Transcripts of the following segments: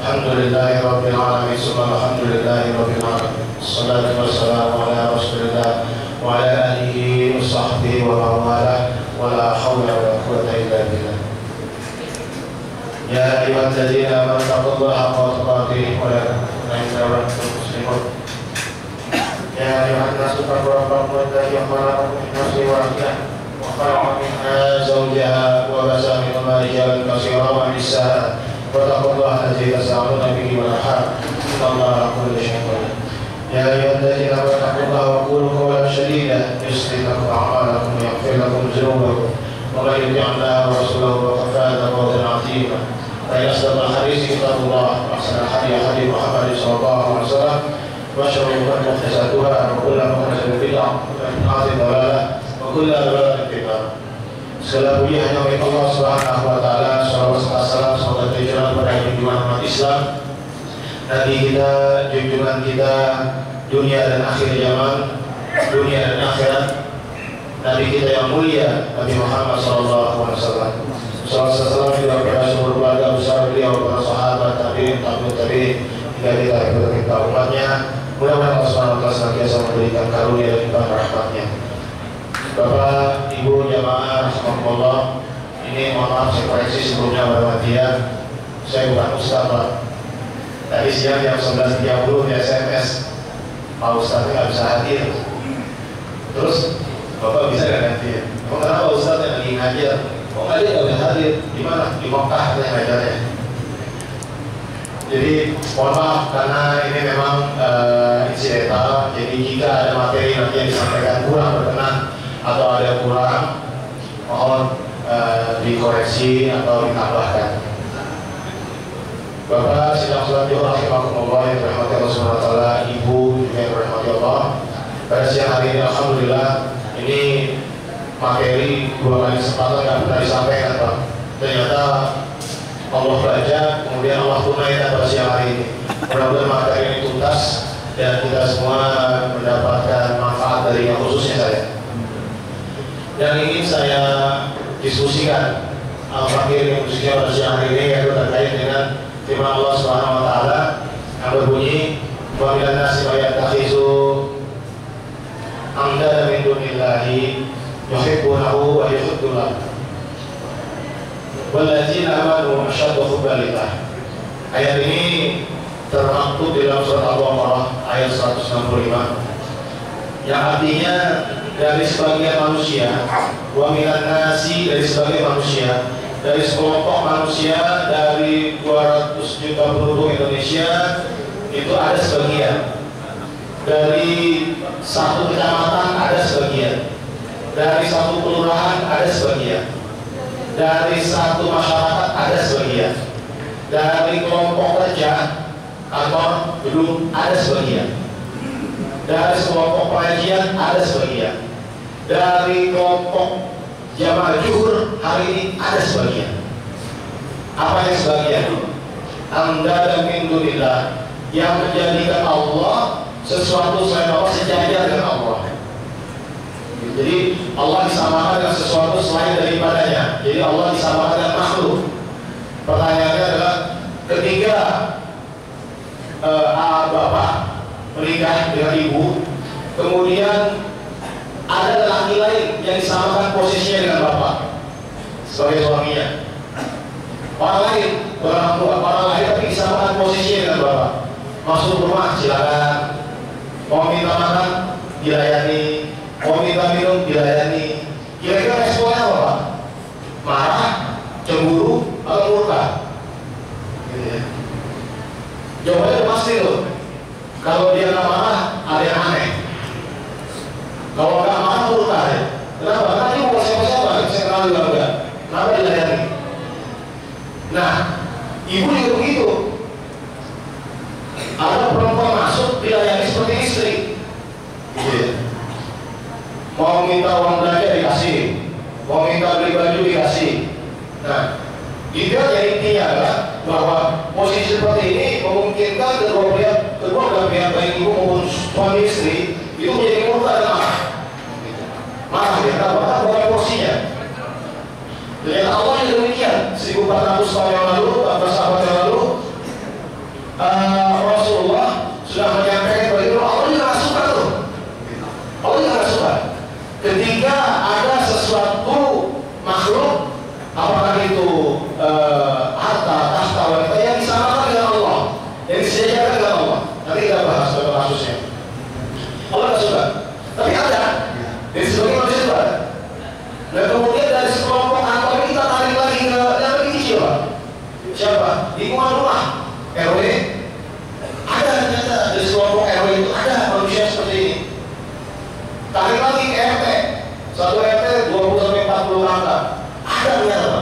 Alhamdulillahi rabbil alamin, subhanallahi rabbil alamin. Wassalatu wassalamu ala Rasulillah wa ala alihi wa sahbihi wa man walah, wa la haula wa la quwwata illa billah. Ya ayyuhalladzina amanu taqullaha haqqa tuqatih wa la tamutunna illa wa antum muslimun. Ya ayyuhan nasu taqu rabbakum alladzi khalaqakum min nafsin wahidah wa khalaqa minha zawjaha wa basa minhuma rijalan katsiran wa nisaa. واتقوا الله الذي تساءلون به والارحام ان الله على كل شيء قدير. يا ايها الذين امنوا اتقوا الله وقولوا قولا سديدا يصلح لكم اعمالكم ويغفر لكم ذنوبكم ومن يطع الله ورسوله فقد فاز فوزا عظيما. فان اصدق الحديث كتاب الله واحسن الهدي هدي محمد صلى الله عليه وسلم وشر الامور محدثاتها وكل محدثه بدعه وكل بدعه ضلاله وكل ضلاله في النار. Segala puji hanya milik Allah Subhanahu wa taala. Shalawat salam semoga tercurah pada junjungan umat Islam, Nabi kita, junjungan kita dunia dan akhir zaman, dunia dan akhirat, Nabi kita yang mulia, Nabi Muhammad sallallahu alaihi wasallam. Shalawat salam juga kepada seluruh keluarga besar beliau, para sahabat, tabi'in, tabi'in, hingga kita umatnya. Mudah-mudahan Allah Subhanahu wa taala senantiasa memberikan karunia dan rahmatnya. Bapak, Ibu, jamaah, rahimakumullah, ini mohon maaf saya koreksi sebelumnya Muhammadiyah. Saya bukan Ustaz, Pak. Tadi siang jam 11.30 di SMS, Pak Ustaz nggak bisa hadir. Terus Bapak bisa nggak nanti? Emang kenapa Ustaz yang lagi ngajar? Kok nggak dia nggak bisa hadir? Di mana? Di Mekah katanya ngajarnya. Jadi mohon maaf karena ini memang insidental. Jadi jika ada materi nanti yang disampaikan kurang berkenan atau ada kurang, mohon dikoreksi atau ditambahkan. Bapak sidang salat Jumat rahimakumullah yang dirahmati Allah Subhanahu wa taala, Ibu juga yang dirahmati Allah. Pada siang hari ini alhamdulillah ini materi 2 kali kesempatan yang pernah disampaikan, Pak. Ternyata Allah baca, kemudian Allah tunaikan pada siang hari ini. Mudah-mudahan materi ini tuntas dan kita semua mendapatkan manfaat dari yang khususnya saya. Yang ingin saya diskusikan al-fakir yang khususnya pada siang hari ini yaitu terkait dengan firman Allah Subhanahu wa taala yang berbunyi wa minan nasi may yattakhizu amdada min dunillahi yuhibbunahu wa yuhibbunahu walladzina amanu asyaddu hubban lillah. Ayat ini termaktub di dalam surat Al-Baqarah ayat 165 yang artinya dari sebagian manusia, wa minan nasi, dari sebagian manusia, dari sekelompok manusia, dari 200 juta penduduk Indonesia itu ada sebagian, dari satu kecamatan ada sebagian, dari satu kelurahan ada sebagian, dari satu masyarakat ada sebagian, dari kelompok kerja atau gedung ada sebagian, dari kelompok pengajian ada sebagian, dari kelompok jamaah zuhur hari ini ada sebagian. Apa yang sebagian? Amdada min dunillah, yang menjadikan Allah sesuatu selain Allah, sejajar dengan Allah. Jadi Allah disamakan dengan sesuatu selain daripadanya. Jadi Allah disamakan dengan makhluk. Pertanyaannya adalah ketika bapak menikah dengan ibu, kemudian ada laki lain yang disamakan posisinya dengan bapak sebagai suaminya, orang lain orang tua, orang lain tapi disamakan posisinya dengan bapak. Masuk rumah silakan, mau minta makan dilayani, mau minta minum dilayani. Kira-kira responnya apa, Pak? Marah, cemburu, atau murka? Gitu ya. Jawabannya pasti loh. Kalau dia nggak marah, ada yang aneh. Kalau nggak marah, murka ya. Kenapa? Karena dia bukan siapa-siapa, saya kenal juga enggak. Kenapa dilayani? Nah, ibu juga begitu. Ada perempuan masuk dilayani seperti istri. Gitu ya. Mau minta uang belanja dikasih, mau minta beli baju dikasih. Nah, juga jadi intinya adalah bahwa posisi seperti ini memungkinkan kedua belah pihak baik ibu maupun suami istri itu menjadi murka dan marah ya, karena bukan porsinya. Ternyata Allah yang demikian. 1400 tahun yang lalu, 14 abad yang lalu, lingkungan rumah RW ada ternyata dari kelompok RW itu ada manusia seperti ini. Tarik lagi ke RT, satu RT 20 sampai 40 angka ada ternyata.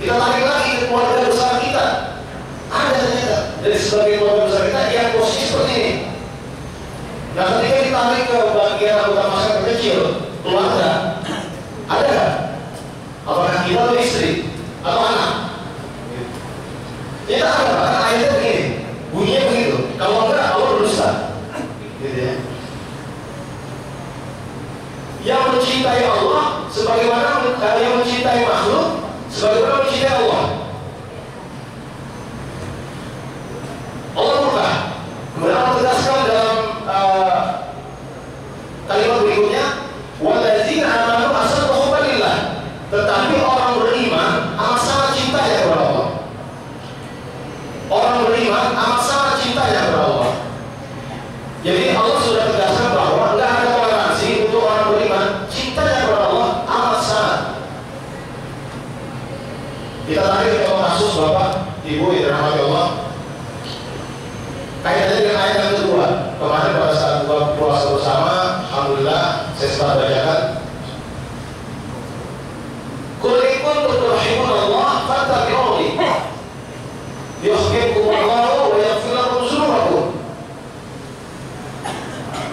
Kita tarik lagi ke keluarga besar kita ada ternyata dari sebagian keluarga besar kita yang posisi seperti ini. Nah ketika ditarik ke bagian anggota masyarakat kecil keluarga ada nggak? Apakah kita atau istri atau anak? Tidak ada, karena ayatnya begini, bunyinya begitu. Kalau enggak, Allah berdusta. Gitu ya. Yang mencintai Allah, sebagaimana yang mencintai makhluk, sebagaimana mencintai Allah. Allah murka. Kemudian Allah tegaskan dalam kalimat berikutnya, walladzina amanu asaddu hubban lillah. Tetapi orang beriman amat sangat cintanya kepada Allah. Orang beriman amat sangat cintanya kepada Allah. Jadi Allah sudah tegaskan bahwa tidak ada toleransi untuk orang beriman. Cintanya kepada Allah amat sangat. Kita tarik ke kasus Bapak Ibu yang dirahmati Allah. Kaitannya dengan ayat yang kedua. Kemarin pada saat buka puasa bersama, alhamdulillah saya sempat bacakan. Qul in kuntum tuhibbuna Allah fattabi'uni yuhibbukumullahu wa yaghfir lakum dzunubakum.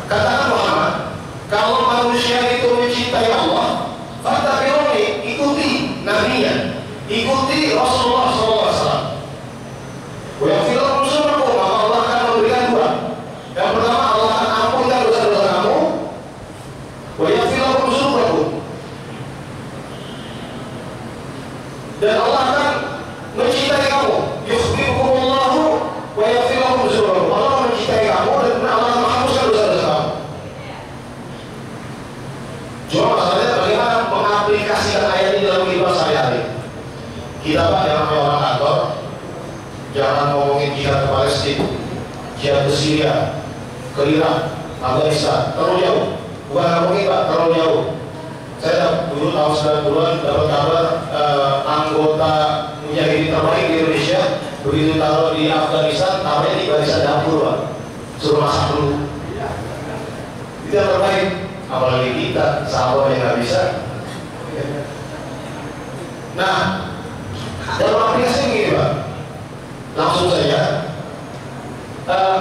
Katakan Muhammad, kalau manusia itu mencintai Allah, fattabi'uni, ikuti nabinya, ikuti Rasulullah SAW. Wa yaghfir lakum dzunubakum, maka Allah akan memberikan dua. Yang pertama, Allah akan ampunkan dosa-dosa kamu. Wa yaghfir lakum dzunubakum. Dan Allah akan mencintai kamu. Yuhibbukumullahu wa yaghfir lakum dzunubakum. Allah mencintai kamu dan Allah akan menghapuskan dosa-dosa kamu. Cuma masalahnya bagaimana mengaplikasikan ayat ini dalam kehidupan sehari-hari. Kita Pak yang namanya orang kantor, jangan ngomongin jihad ke Palestina, jihad ke Syria, ke Irak, Afghanistan, terlalu jauh. Bukan ngomongin Pak, terlalu jauh. Saya dulu tahun 90-an dapat kabar anggota mujahidin terbaik di Indonesia begitu taruh di Afghanistan, taruhnya di barisan dapur Pak, suruh masak dulu. Itu yang terbaik, apalagi kita sahabat yang nggak bisa. Nah, dalam aplikasi begini Pak, langsung saja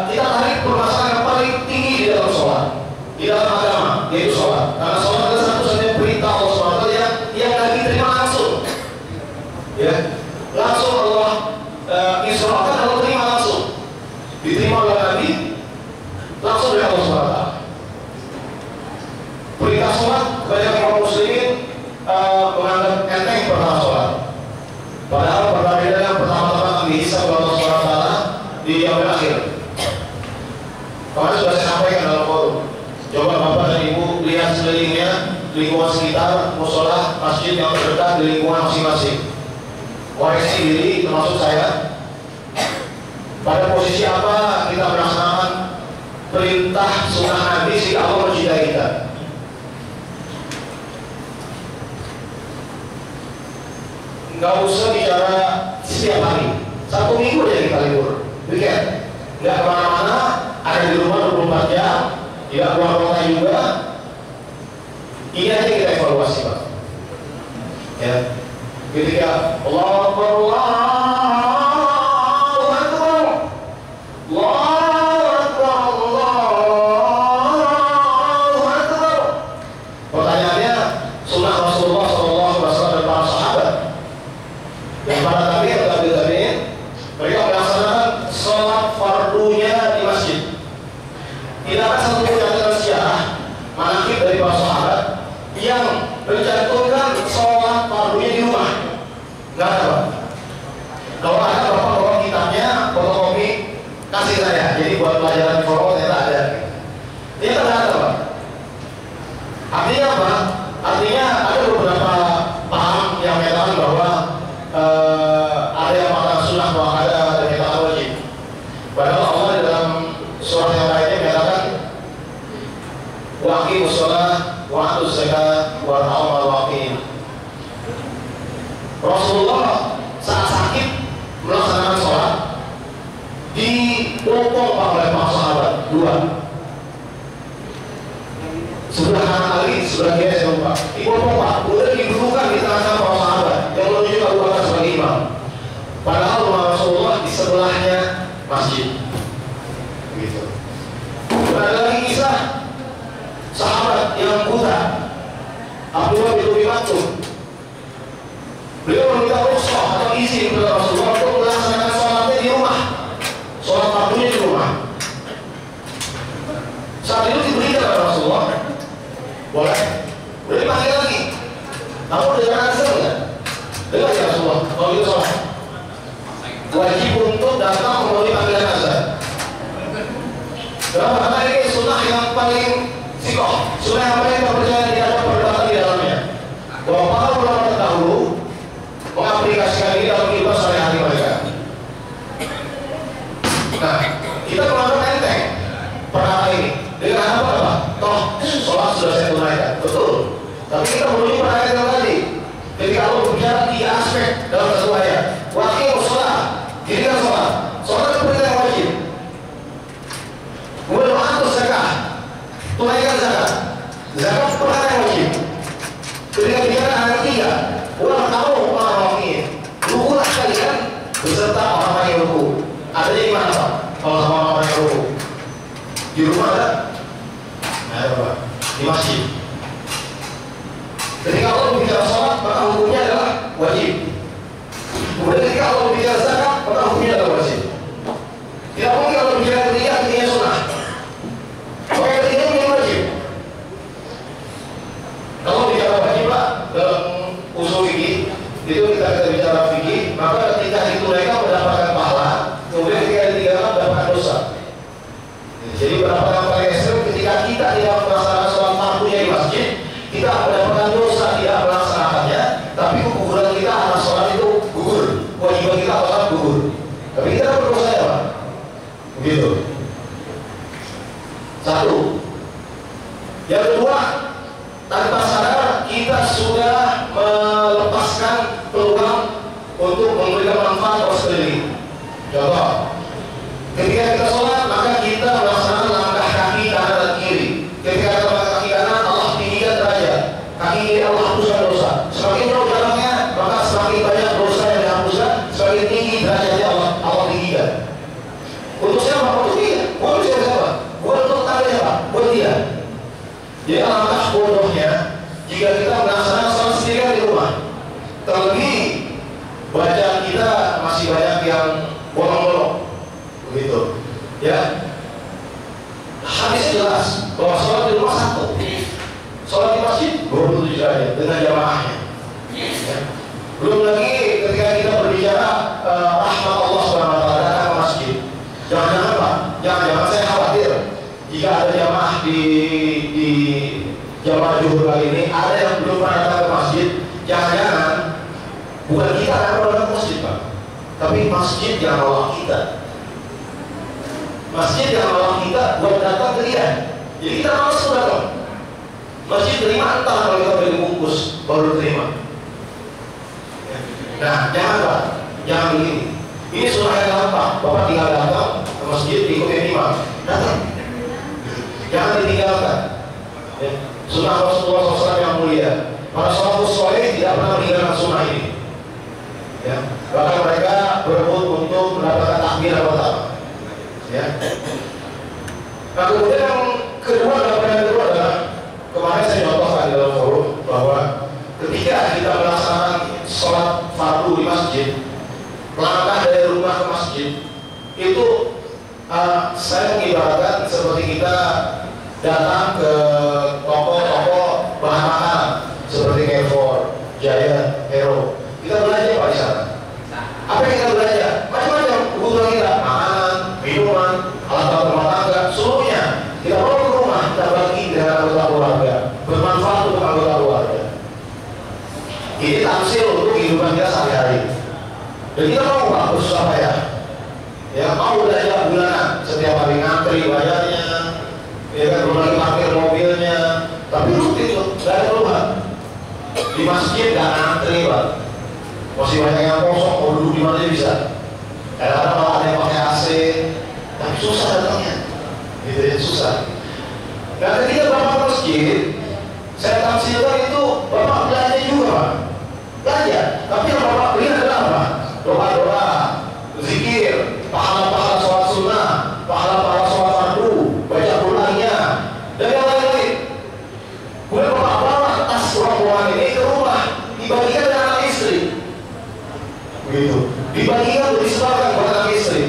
kita tarik permasalahan yang paling tinggi di dalam sholat, di dalam agama, yaitu sholat. Karena sholat adalah satu-satunya perintah Allah SWT yang Nabi terima langsung. Ya, langsung Allah Isra'kan, Allah terima langsung, diterima oleh Nabi langsung dari Allah SWT. Perintah sholat kebanyakan kaum muslimin menganggap enteng pertama sholat. Padahal perbedaan yang pertama-tama dihisab oleh Allah SWT di yaumil akhir. Kemarin sudah saya sampaikan dalam forum. Coba Bapak dan Ibu lihat sekelilingnya, lingkungan sekitar, musola, masjid yang terdekat di lingkungan masing-masing. Koreksi diri, termasuk saya. Pada posisi apa kita melaksanakan perintah sunnah Nabi sehingga Allah mencintai kita? Nggak usah bicara setiap hari, 1 minggu aja kita libur, weekend. Nggak kemana-mana, ada di rumah 24 jam, tidak keluar kota juga. Ini aja kita evaluasi Pak. Ya, ketika Allahu Akbar, Allahu Akbar, Allahu Akbar, Allahu Akbar. Pertanyaannya, sunnah Rasulullah SAW dan para sahabat dan para tabi'in, mereka melaksanakan sholat fardunya di masjid. Tidak ada satu catatan sejarah manaqib dari para sahabat yang mencantumkan sholat fardunya di rumah. Nggak ada Pak. ditolong oleh para sahabat. Dua. Sebelah kanan Ali, sebelah kiri saya lupa. Dipotong, udah didudukan di tengah-tengah para sahabat yang menunjuk Abu Bakar sebagai imam. Padahal Rasulullah di sebelahnya masjid. Begitu. Ada lagi kisah sahabat yang buta, Abdullah bin Umi Maktum. Beliau meminta rukhsah atau izin kepada Rasulullah untuk melaksanakan sholatnya di rumah, sholat fardunya di rumah. Saat itu diberikan oleh Rasulullah, boleh dipanggil lagi. Namun dengan azan ya, dengar ya Rasulullah, kalau itu sholat wajib untuk datang memenuhi panggilan azan. Kenapa? Karena ini sunnah yang paling sikoh, sunnah yang paling terpercaya, tidak ada perdebatan di dalamnya. Bahwa para ulama terdahulu mengaplikasikan ini dalam kehidupan sehari-hari mereka. Nah, kita menganggap enteng perkara ini dengan apa? Toh, sholat sudah saya tunaikan, betul. Tapi kita memenuhi perkara yang tadi. Ketika Allah berbicara tiga aspek dalam satu ayat, wakil sholat, dirikan sholat, sholat itu perintah yang wajib. Kemudian atur zakat, tunaikan zakat, zakat perkara yang wajib. Ketika bicara ayat ketiga, ulang tahun orang-orang rukulah kalian beserta orang-orang yang ruku. Adanya di mana Pak? Kalau sama orang yang ruku di rumah ada? Nah, ada Pak, di masjid. Ketika Allah berbicara sholat, maka hukumnya adalah wajib. Kemudian ketika Allah berbicara zakat, maka hukumnya adalah wajib. Tidak mungkin kalau berbicara ketiga sunnah. Maka ketiga menjadi wajib. Kalau bicara wajib Pak, dalam usul fikih itu kita bicara fikih, maka ketika itu mereka mendapatkan pahala, kemudian ketika ditinggalkan mendapatkan dosa. Jadi berapa yang paling ekstrim ketika kita tidak melaksanakan sholat fardunya di masjid, kita mendapatkan dosa tidak melaksanakannya, tapi keguguran kita atas sholat itu gugur, kewajiban kita atas sholat gugur. Tapi kita berdosa ya Pak, begitu. Satu. Yang kedua, tanpa sadar kita sudah melepaskan peluang untuk memberikan manfaat ke sekeliling. Contoh, ketika kita sholat maka kita melaksanakan langkah kaki kanan dan kiri. Ketika kita langkah kaki kanan, Allah tinggikan derajat. Kaki kiri Allah hapuskan dosa. Semakin jauh jaraknya, maka semakin banyak dosa yang dihapuskan. Semakin tinggi derajatnya Allah tinggikan. Untuk siapa? Untuk dia. Bukan siapa? Bukan untuk tanda siapa? Buat dia. Jadi alangkah bodohnya jika kita melaksanakan sholat sendirian di rumah. Terlebih bacaan kita masih banyak yang bolong-bolong, begitu. Ya, hadis jelas bahwa sholat di rumah satu, sholat di masjid 27 derajat dengan jamaahnya. Ya. Belum lagi ketika kita berbicara rahmat Allah SWT datang ke masjid. Jangan-jangan Pak, jangan-jangan saya khawatir jika ada jamaah di jamaah zuhur kali ini ada yang belum pernah datang ke masjid. Jangan-jangan bukan kita yang datang ke masjid Pak, tapi masjid yang nolak kita. Masjid yang nolak kita buat datang ke dia. Jadi kita harus datang. Masjid terima entah kalau kita beli bungkus baru terima. Nah, jangan Pak, jangan begini. Ini sunnah yang gampang. Bapak tinggal datang ke masjid ikutin imam, datang. Jangan ditinggalkan. Ya. Sunnah Rasulullah SAW yang mulia. Para salafus saleh tidak pernah meninggalkan sunnah ini. Ya. Bahkan mereka berebut untuk mendapatkan takbir pertama. Ya. Nah, kemudian yang kedua adalah kemarin saya contohkan di dalam forum bahwa ketika kita melaksanakan sholat fardu di masjid, langkah dari rumah ke masjid itu saya mengibaratkan seperti kita datang ke toko-toko bahan makanan seperti Carrefour, Giant, Hero. Kita belanja Pak di sana. Apa yang kita belanja? Macam-macam kebutuhan kita, makanan, minuman, alat-alat rumah tangga, seluruhnya. Kita bawa ke rumah, kita bagi dengan anggota keluarga, bermanfaat untuk anggota keluarga. Ini tamsil untuk kehidupan kita sehari-hari. Dan kita mau Pak bersusah payah. Ya, mau belanja bulanan setiap hari ngantri bayarnya, ya kan, belum lagi parkir mobilnya, tapi rutin tuh, gak ada keluhan. Di masjid gak ngantri Pak, masih banyak yang kosong, mau duduk di mana aja bisa. Kadang-kadang malah ada yang pakai AC, tapi susah datangnya, gitu ya, susah. Nah ketika Bapak ke masjid, saya tafsirkan itu Bapak belanja juga Pak, belanja. Tapi yang Bapak beli adalah apa? Doa-doa, zikir, pahala-pahala sholat sunnah, pahala-pahala sholat fardu, baca Qur'annya, dan yang lain-lain. Kemudian Bapak bawa tas rombongan ini ke rumah, dibagikan dengan anak istri, begitu. Dibagikan untuk disebarkan kepada anak istri.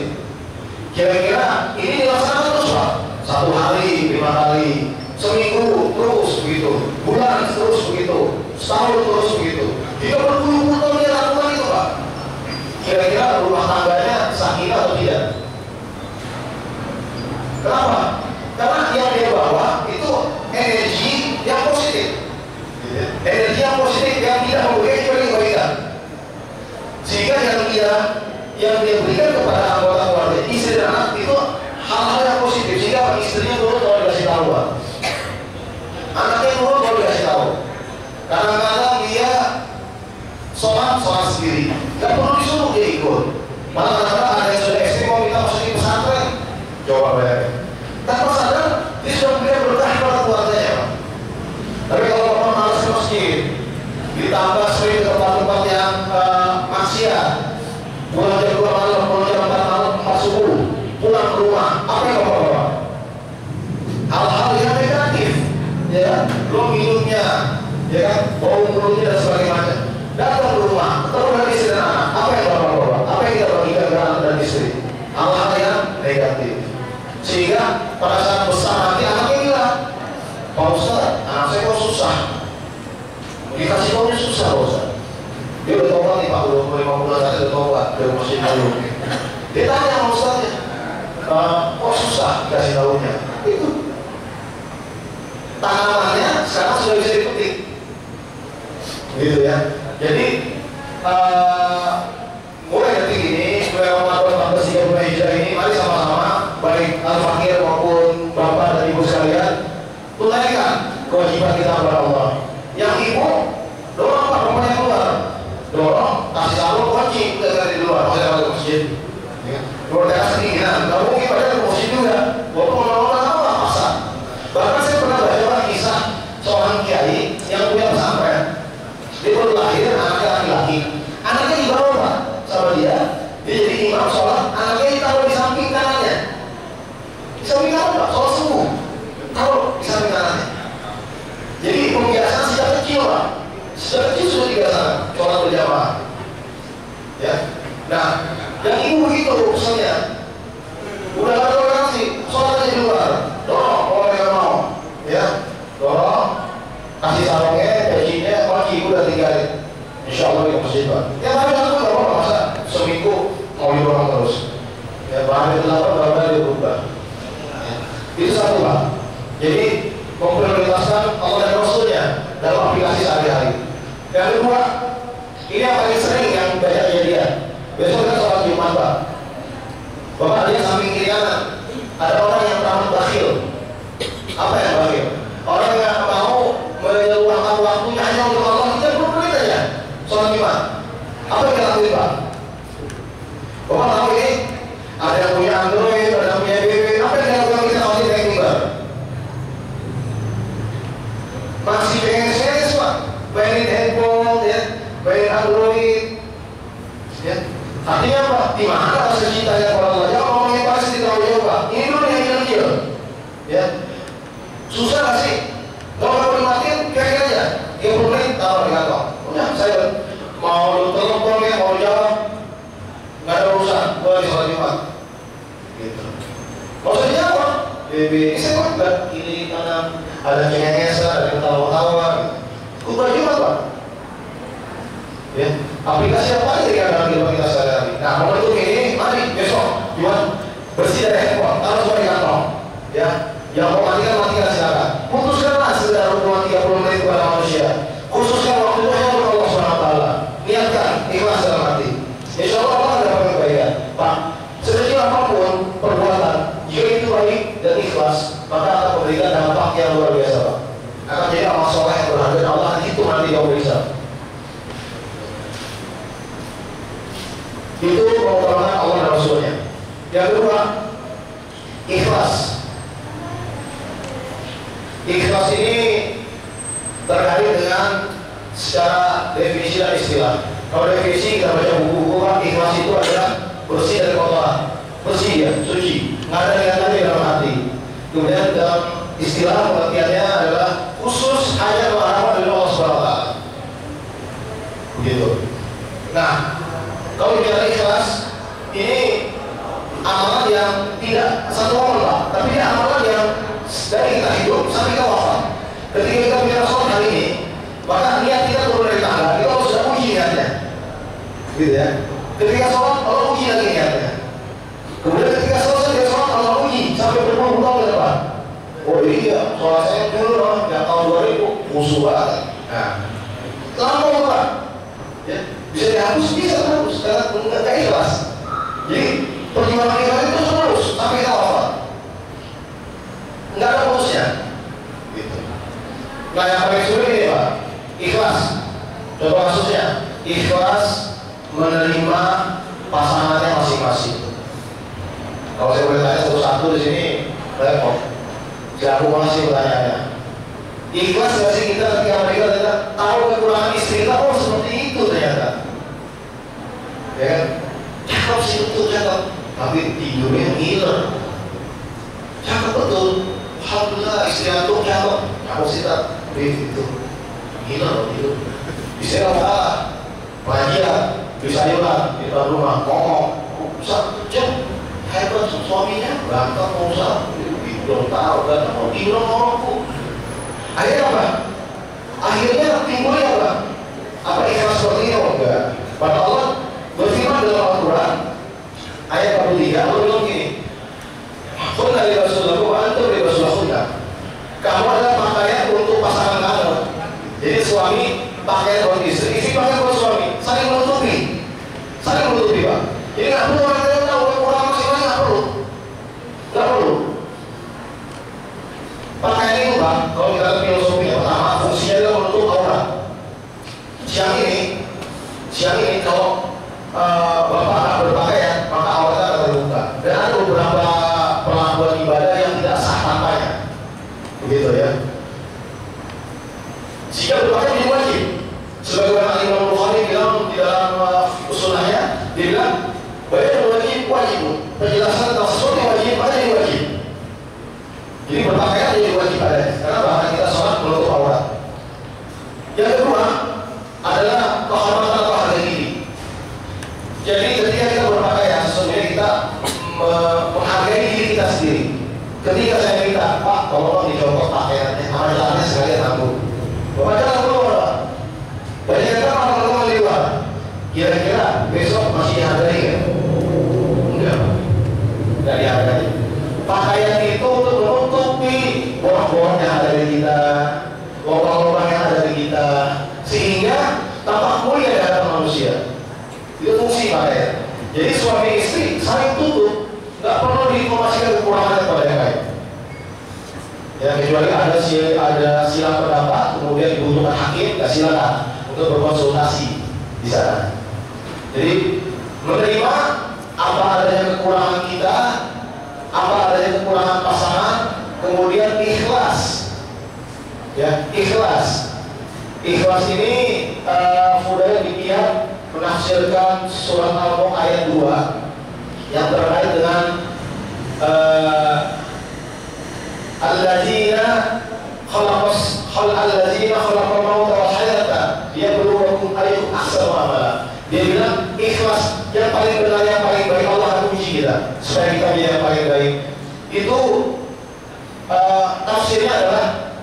Kira-kira ini dilaksanakan terus Pak? 1 hari, 5 kali, seminggu terus begitu, bulan terus begitu, setahun terus begitu. Jika berpuluh-puluh tahun dia lakukan itu Pak, kira-kira rumah tangganya sakinah atau tidak? Kenapa? Karena yang dia bawa itu energi yang positif, energi yang positif yang tidak memberikan kebaikan. Sehingga yang dia berikan kepada anggota keluarga, istri dan anak itu hal-hal yang positif. Sehingga istrinya dulu kalau dikasih tahu, anaknya dulu kalau dikasih tahu. Kadang-kadang dia sholat sendiri, nggak perlu disuruh dia ikut. Malah kadang-kadang ada yang sudah ekstrim mau minta masuk di pesantren, coba bayangin. Tanpa sadar dia sudah memberikan berkah kepada keluarganya. Tapi kalau bapak malas ke masjid, ditambah sering ke tempat-tempat yang maksiat, pulang jam 2 malam, pulang jam 4 malam, 4 subuh, pulang ke rumah, apa yang bapak bawa? Hal-hal yang negatif, ya kan? Belum minumnya, ya kan? Bau mulutnya dan sebagainya macam. Datang ke rumah, ketemu dengan istri dan anak, apa yang bapak bawa? Apa yang kita bagikan ke anak dan istri? Hal-hal yang negatif. Sehingga pada saat besar nanti anaknya bilang, Pak Ustaz, anak saya kok susah, dikasih tahunya susah Pak Ustaz. Dia udah tobat nih Pak, udah 50 bulan saya udah tobat dari masjid dulu. Dia tanya sama Ustaznya, kok susah dikasih tahunya? Itu tanamannya sekarang sudah bisa dipetik, gitu ya. Jadi mulai detik ini, mulai Ramadan 14 bulan Hijrah ini, mari sama-sama, baik al-fakir maupun bapak dan ibu sekalian, tunaikan kewajiban kita kepada Allah. Yang ibu dorong Pak rumahnya keluar, dorong kasih tahu kunci udah dari luar, saya ke masjid. Luar daerah kedinginan, nggak mungkin pada ke masjid juga. Walaupun orang-orang apa pasar. Bahkan saya pernah baca kisah seorang kiai yang punya pesantren. Dia baru lahir, anaknya laki-laki. Anaknya dibawa Pak sama dia jadi imam sholat. Anaknya ditaruh di samping kanannya. Di samping kanan Pak, sholat subuh. Taruh di samping kanannya. Jadi pembiasaan sejak kecil Pak. Sejak kecil sudah dibiasakan sholat berjamaah. Ya. Nah, yang ibu begitu urusannya. Udah ada toleransi, sholat aja di luar. Dorong, kalau mereka mau. Ya, dorong. Kasih sarungnya, bajunya, kunci ibu udah tinggalin. Insya Allah di masjid Pak. Ya tapi aku nggak apa-apa, masa seminggu mau didorong terus. Ya bahkan itu berapa dia berubah. Ya. Itu satu Pak. Jadi memprioritaskan Allah dan Rasulnya dalam aplikasi sehari-hari. Yang kedua, ini yang paling sering yang baca kejadian. Besok kan sholat Jumat Pak. Bapak lihat samping kiri kanan, ada orang yang tamat bakhil. Apa yang bakhil? Orang yang mau meluangkan waktunya hanya untuk Allah 30 menit aja sholat Jumat. Apa yang kita lakukan Pak? Bapak tahu ini? Ada yang punya Android, ada yang punya BB. Apa yang kita lakukan kita kalau naik mimbar? Masih pengen SMS Pak, pengen handphone, ya, pengen Android, ya. Artinya apa? Di mana rasa cintanya kepada Allah? Jangan ngomongin pasti terlalu jauh Pak. Ini dulu yang kecil, ya. Susah nggak sih? Kalau nggak nikmatin, kira-kira aja 30 menit taruh di kantong. Udah, saya mau lu telepon ya, mau jawab, nggak ada urusan, gue di sholat Jumat. Gitu. Kalau saya jawab, ini saya nggak kiri kanan, ada cengengesan, ada yang ketawa-tawa. Ikut sholat Jumat Pak. Ya, aplikasi apa aja yang ada di kita sehari-hari. Nah, kalau itu ini, mari besok Jumat bersih dari handphone, taruh semua di kantong. Ya. Yang mau matikan silakan. Putuskanlah sekedar hubungan 30 menit kepada manusia. Khususkan waktu itu hanya untuk Allah SWT. Niatkan ikhlas dalam hati. Insya Allah Allah akan dapat kebaikan. Pak, sekecil apapun perbuatan, jika itu baik dan ikhlas, maka akan memberikan dampak yang luar biasa Pak. Akan jadi amal soleh yang berharga dan Allah itu nanti yang bisa. Itu mengutamakan Allah dan Rasulnya. Yang kedua, Ikhlas. Ikhlas ini terkait dengan secara definisi dan istilah. Kalau definisi kita baca buku-buku kan ikhlas itu adalah bersih dari kotoran, bersih ya, suci, nggak ada niatan di dalam hati. Kemudian dalam istilah pengertiannya adalah khusus hanya mengharapkan dari Allah SWT. Begitu. Nah, kalau bicara ikhlas ini amalan yang tidak satu orang Pak, tapi dia amalan yang dari kita hidup sampai kita wafat. Ketika kita bicara sholat hari ini, maka niat kita turun dari tangga, kita harus sudah uji niatnya, gitu ya. Ketika sholat, Allah uji lagi niatnya. Kemudian ketika selesai dia sholat, Allah uji sampai berpuluh tahun ke depan. Oh iya, sholat saya dulu yang tahun 2000 musuh banget. Nah, lama Pak, ya bisa dihapus, bisa terhapus karena nggak ikhlas. Jadi perjuangan ikhlas itu terus sampai kita wafat, nggak ada putusnya. Gitu. Nah yang paling sulit ini Pak, ikhlas. Contoh kasusnya, ikhlas menerima pasangannya masing-masing. Kalau saya boleh tanya satu-satu di sini, repot. Jadi aku masih bertanya-tanya. Ikhlas nggak sih kita ketika mereka ternyata tahu kekurangan istri kita, oh seperti itu ternyata. Ya kan? Cakep sih betul cakep, tapi tidurnya ngiler. Cakep betul. Alhamdulillah istri antum cakep. Aku sih tak begitu. Ngiler gitu. Bisa nggak kalah. Pengajian, bisa sayuran di depan rumah, ngomong. Bisa jam hebat suaminya, berantem mau usah. Belum tahu kan? Mau tidur ngomongku. Akhirnya apa? Akhirnya timbulnya apa? Apa ikhlas seperti ini? Oh enggak. Pada Allah berfirman dalam Al-Quran ayat 43, Allah bilang gini, "Qulna li Rasulillah wa antum li Rasulillah." Kamu adalah pakaian untuk pasangan kamu. Jadi suami pakaian buat istri, istri pakaian buat suami, saling menutupi, Pak. Jadi nggak perlu orang lain tahu kurang masing-masing, nggak perlu. Pakaian itu Pak, kalau kita lihat filosofi yang pertama, fungsinya adalah menutup aurat. Siang ini kalau Bapak akan berpakaian, maka auratnya akan terbuka. Dan ada beberapa perlakuan ibadah yang tidak sah tanpanya, begitu ya. Jika berpakaian menjadi wajib, sebagaimana Imam Bukhari bilang di dalam usulnya, dia bilang bayan wajib, penjelasan tentang sesuatu yang wajib ada yang wajib. Jadi berpakaian jadi wajib ada, karena bahkan kita sholat menutup aurat. Yang kedua adalah kehormatan atau harga diri. Jadi ketika kita berpakaian, sesungguhnya kita menghargai diri kita sendiri. Ketika saya minta, Pak, tolong dicopot pakaiannya, amalannya sekalian aku. Bapak jangan keluar, Pak. Banyak kita malam-malam di luar. Kira-kira besok masih dihargai kan? Enggak, enggak dihargai. Pakaian itu untuk menutupi bohong-bohong yang ada di kita, lubang-lubang yang ada di kita, sehingga tampak mulia di hadapan manusia. Itu fungsi pakaian. Jadi suami istri saling tutup, nggak perlu diinformasikan kekurangan kepada yang lain. Ya kecuali ada silang pendapat, kemudian dibutuhkan hakim, nggak silakan untuk berkonsultasi di sana. Jadi menerima apa adanya kekurangan kita, apa adanya kekurangan pasangan, kemudian ikhlas. Ya, ikhlas. Ikhlas ini Fudail bin Iyad menafsirkan surat Al-Mulk ayat 2 yang terkait dengan alladzina khalaqal mauta wal hayata liyabluwakum ayyukum ahsanu amala. Dia bilang ikhlas yang paling benar, yang paling baik Allah akan uji kita supaya kita menjadi yang paling baik. Itu tafsirnya adalah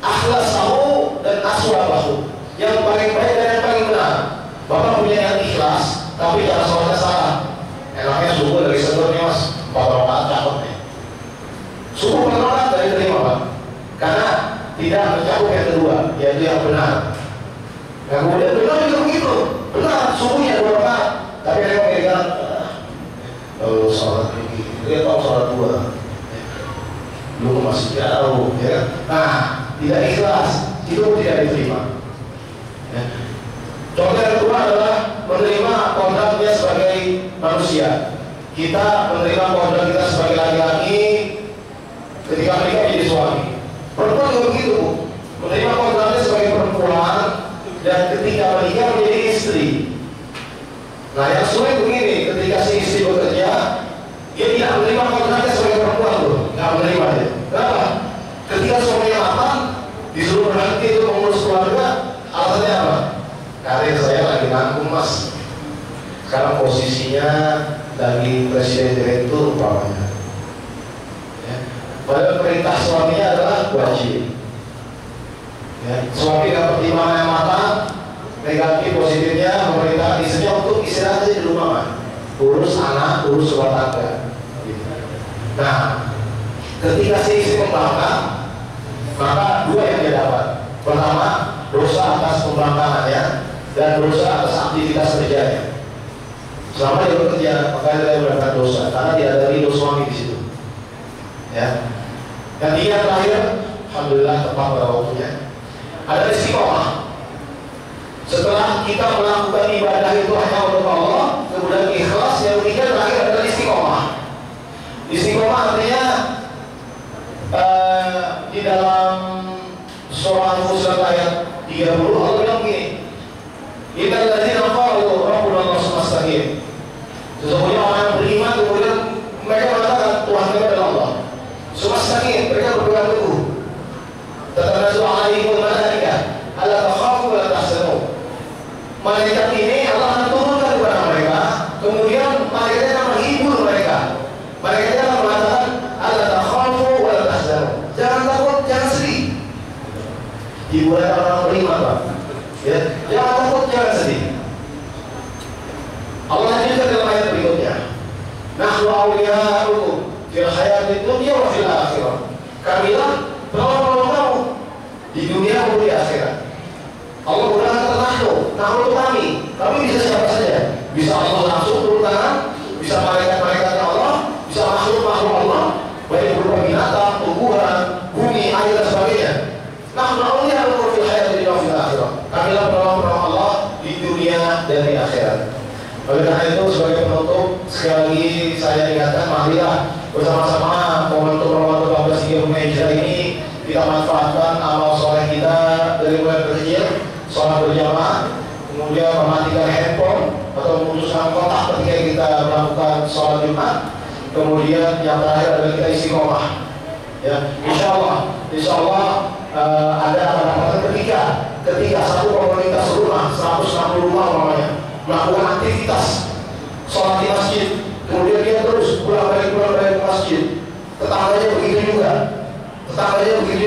akhlasahu dan aswabahu, yang paling baik dan yang paling benar. Bapak punya yang ikhlas, tapi cara sholatnya salah. Enaknya subuh dari sebelumnya Mas, 4 rakaat cakep nih. Subuh 4 rakaat dari terima Pak, karena tidak mencakup yang kedua, yaitu yang benar. Nah kemudian benar juga begitu, benar subuhnya 2 rakaat, tapi ada yang megang sholat ini, dia tahu sholat 2, lu masih jauh, ya. Nah tidak ikhlas, itu tidak diterima. Ya. Contoh yang kedua adalah menerima kontraknya sebagai manusia. kita menerima kewajiban kita sebagai laki-laki ketika menikah menjadi suami. Perempuan juga begitu, menerima kewajibannya sebagai perempuan dan ketika menikah menjadi istri. Nah yang sulit begini, ketika si istri bekerja, dia tidak menerima kewajibannya sebagai perempuan tuh, nggak menerima dia. Kenapa? Ketika suaminya matang, disuruh berhenti itu mengurus keluarga, alasannya apa? Karir saya lagi nanggung mas. Sekarang posisinya lagi presiden direktur umpamanya. Ya. Padahal perintah suaminya adalah wajib. Ya. Suami dapat pertimbangan yang matang, negatif positifnya memerintah istrinya untuk istirahat di rumah, man. Urus anak, urus rumah tangga. Gitu. Nah, ketika si istri membangkang, maka dua yang dia dapat. Pertama, dosa atas pembangkangannya dan dosa atas aktivitas kerjanya. Selama dia bekerja, maka dia mendapatkan dosa karena dia ada ridho suami di situ. Ya. Dan yang terakhir, alhamdulillah tepat pada waktunya. Ada istiqomah. Setelah kita melakukan ibadah itu hanya untuk Allah, kemudian ikhlas, yang ketiga terakhir adalah istiqomah. Istiqomah artinya di dalam surah Al-Fusilat ayat 30 Allah bilang begini, innal ladzina qalu rabbuna Allah mustaqim. Sesungguhnya orang yang beriman kemudian mereka mengatakan Tuhan kita adalah Allah. Mustaqim, mereka berpegang teguh. Tatanazzalu alaihimul malaikah alla takhafu wa la tahzanu. Malaikat ini Allah akan turunkan kepada mereka, kemudian malaikat akan menghibur mereka. Malaikat akan mengatakan alla takhafu wa la tahzanu. Jangan takut, jangan sedih. Hiburan orang beriman, Pak. Ya, jangan takut, jangan sedih. Allah lanjutkan dalam ayat berikutnya. Nahnu awliya'ukum fil hayatid dunya wa fil akhirah. Kamilah penolong kamu di dunia maupun di akhirat. Allah menggunakan nahnu itu kami bisa siapa saja. Bisa Allah langsung turun tangan, bisa malaikat-malaikat Allah, bisa makhluk-makhluk Allah, baik berupa binatang, tumbuhan, bumi, air dan sebagainya. Nahnu awliya'ukum fil hayatid dunya wa fil akhirah. Kamilah penolong Allah di dunia dan di akhirat. Oleh karena itu sebagai penutup sekali lagi saya ingatkan, marilah bersama-sama momentum Ramadan 14 Hijriah ini kita manfaatkan amal soleh kita dari mulai kecil, sholat berjamaah, kemudian mematikan handphone atau memutuskan kontak ketika kita melakukan sholat Jumat, kemudian yang terakhir adalah kita istiqomah. Ya, insya Allah ada apa-apa ketika satu komunitas rumah 160 rumah namanya melakukan aktivitas sholat di masjid, kemudian dia terus pulang balik ke masjid, tetangganya begitu juga,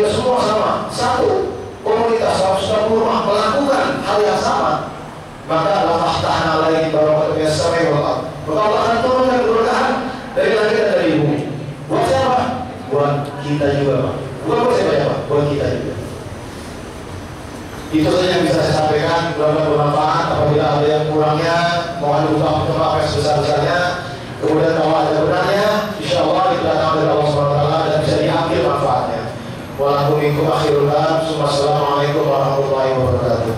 semua sama, satu komunitas 160 rumah melakukan hal yang sama, maka la fahtahna alaihi barakatan minas samai wal ardh. Maka Allah akan turunkan keberkahan dari langit dan dari bumi. Buat siapa? Buat kita juga, Pak. Bukan buat siapa ya, Pak? Buat kita juga. Itu saja yang bisa saya sampaikan, mudah-mudahan bermanfaat. Apabila ada yang kurangnya, mohon diucapkan maaf yang sebesar-besarnya. Kemudian kalau ada benarnya, insya Allah didatangkan dari Allah SWT dan bisa diambil manfaatnya. Wassalamualaikum warahmatullahi wabarakatuh.